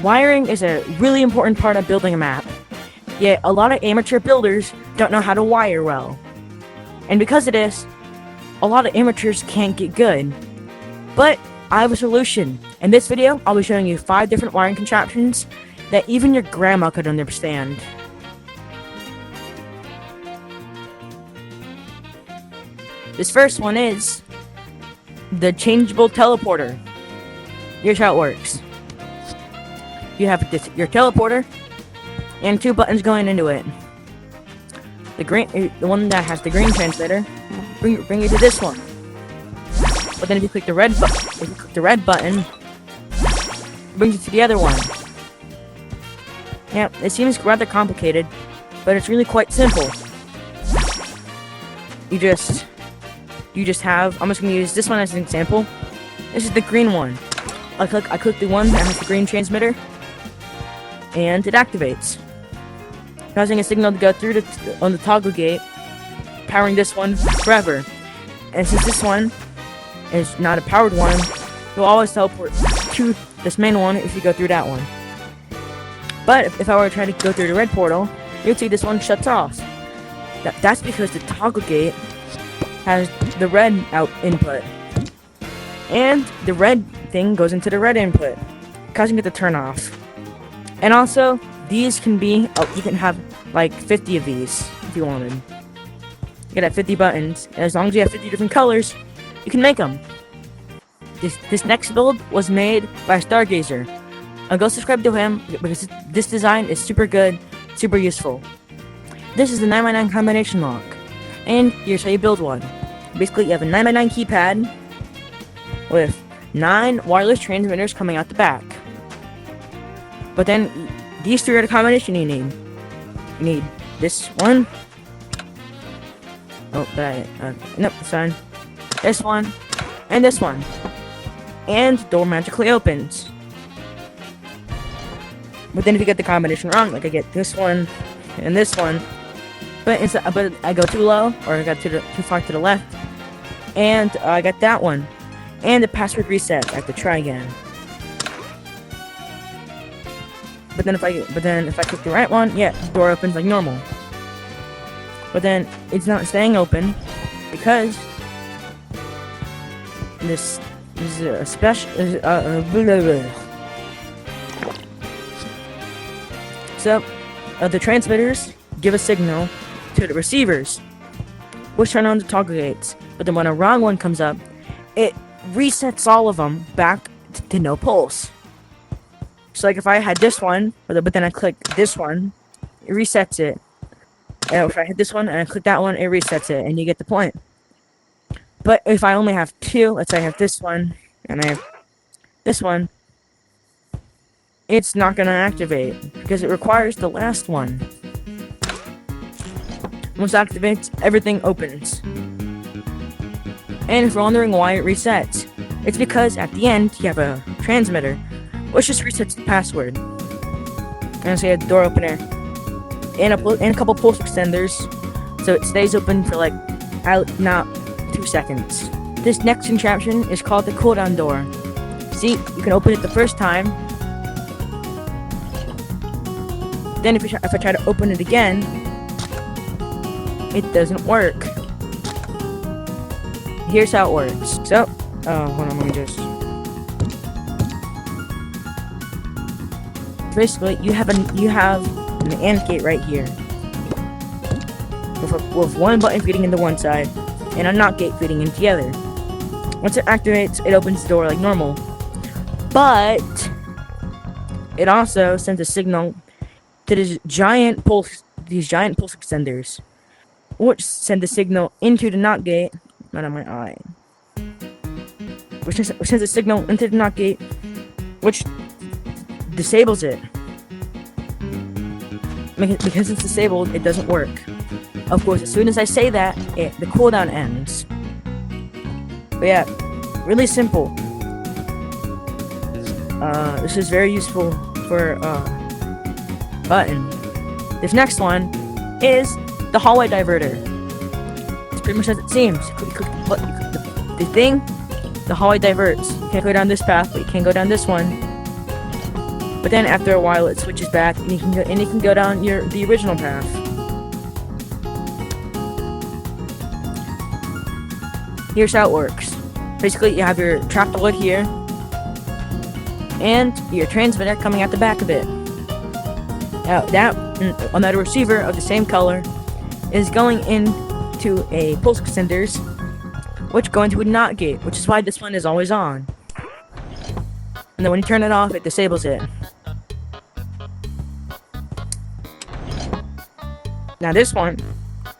Wiring is a really important part of building a map, yet a lot of amateur builders don't know how to wire well. And because of this, a lot of amateurs can't get good. But I have a solution. In this video, I'll be showing you 5 different wiring contraptions that even your grandma could understand. This first one is the changeable teleporter. Here's how it works. You have your teleporter and 2 buttons going into it. The one that has the green transmitter, bring you to this one. But then if you click the red button, it brings you to the other one. Yeah, it seems rather complicated, but it's really quite simple. You just have, I'm just gonna use this one as an example. This is the green one. I click the one that has the green transmitter, and it activates, causing a signal to go through on the toggle gate, powering this one forever. And since this one is not a powered one, you'll always teleport to this main one if you go through that one. But if I were to try to go through the red portal, you'd see this one shuts off. That's because the toggle gate has the red out input, and the red thing goes into the red input, causing it to turn off. And also, these can be, you can have like 50 of these if you wanted. You can have 50 buttons, and as long as you have 50 different colors, you can make them. This next build was made by Stargazer. Go subscribe to him because this design is super good, super useful. This is the 9x9 combination lock, and here's how you build one. Basically, you have a 9x9 keypad with 9 wireless transmitters coming out the back. But then, these 3 are the combination you need. You need this one. Oh, nope, it's fine. This one, and this one. And the door magically opens. But then if you get the combination wrong, like I get this one and this one, but I go too low, or I got too far to the left, and I got that one, and the password resets. I have to try again. But then if I click the right one, yeah, the door opens like normal. But then it's not staying open because this is a special. So the transmitters give a signal to the receivers, which turn on the toggle gates. But then when a wrong one comes up, it resets all of them back to no pulse. So like if I had this one, but then I click this one, it resets it. And if I hit this one and I click that one, it resets it, and you get the point. But if I only have 2, let's say I have this one and I have this one, it's not gonna activate because it requires the last one. Once it activates, everything opens. And if you're wondering why it resets, it's because at the end you have a transmitter, which just resets the password. And so you have the door opener and a couple pulse extenders, so it stays open for like not 2 seconds. This next contraption is called the cooldown door. See, you can open it the first time. Then if I try to open it again, it doesn't work. Here's how it works. So, hold on, let me just. Basically, you have an AND gate right here, with one button feeding into one side and a NOT gate feeding into the other. Once it activates, it opens the door like normal, but it also sends a signal to these giant pulse extenders, which send the signal into the NOT gate. Not on my eye. Which sends a signal into the NOT gate, which disables it. Because it's disabled, it doesn't work. Of course, as soon as I say that, the cooldown ends. But yeah, really simple. This is very useful for button. This next one is the hallway diverter. It's pretty much as it seems. You click the thing, the hallway diverts. You can't go down this path, but you can go down this one. But then after a while, it switches back, and you can go down the original path. Here's how it works. Basically, you have your trapped wood here, and your transmitter coming out the back of it. Now, another receiver of the same color is going into a pulse extenders, which go into a NOT gate, which is why this one is always on. And then when you turn it off, it disables it. Now this one,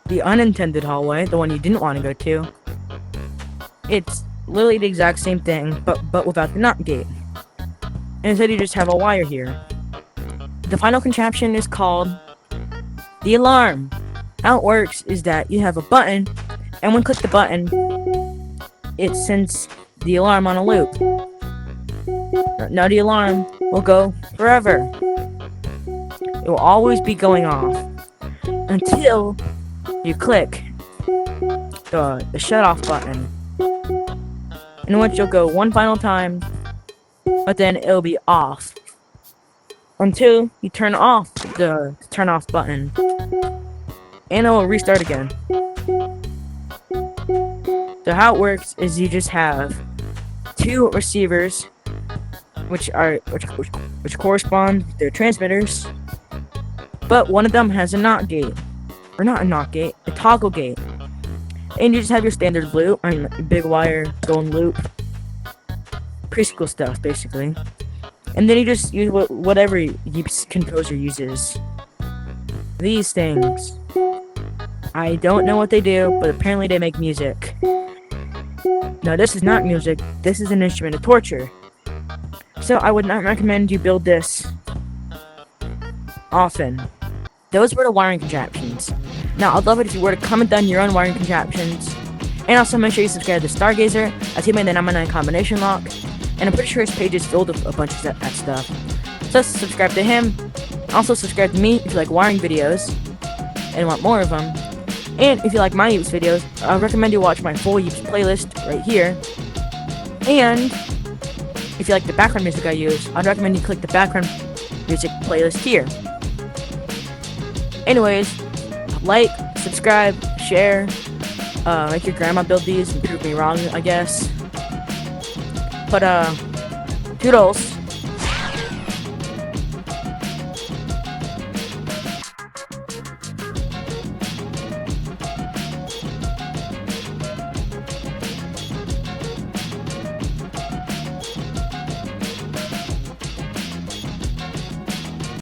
the unintended hallway, the one you didn't want to go to, it's literally the exact same thing, but without the NOT gate. And instead you just have a wire here. The final contraption is called the alarm. How it works is that you have a button, and when you click the button, it sends the alarm on a loop. Now the alarm will go forever. It will always be going off until you click the shut off button, in which you'll go one final time, but then it'll be off until you turn off the turn off button, and it will restart again. So how it works is you just have two receivers, which correspond to their transmitters, but one of them has a NOT gate, or not a NOT gate, a toggle gate, and you just have your standard loop, big wire going loop, preschool stuff basically, and then you just use whatever Yeeps composer uses. These things, I don't know what they do, but apparently they make music. Now this is not music, this is an instrument of torture. So I would not recommend you build this often. Those were the wiring contraptions. Now I'd love it if you were to comment down your own wiring contraptions. And also make sure you subscribe to Stargazer, as he made the number 9 combination lock. And I'm pretty sure his page is filled with a bunch of that stuff. So subscribe to him. Also subscribe to me if you like wiring videos and want more of them. And if you like my Yeeps videos, I recommend you watch my full Yeeps playlist right here. And if you like the background music I use, I'd recommend you click the background music playlist here. Anyways, like, subscribe, share, make your grandma build these and prove me wrong, I guess. But, toodles.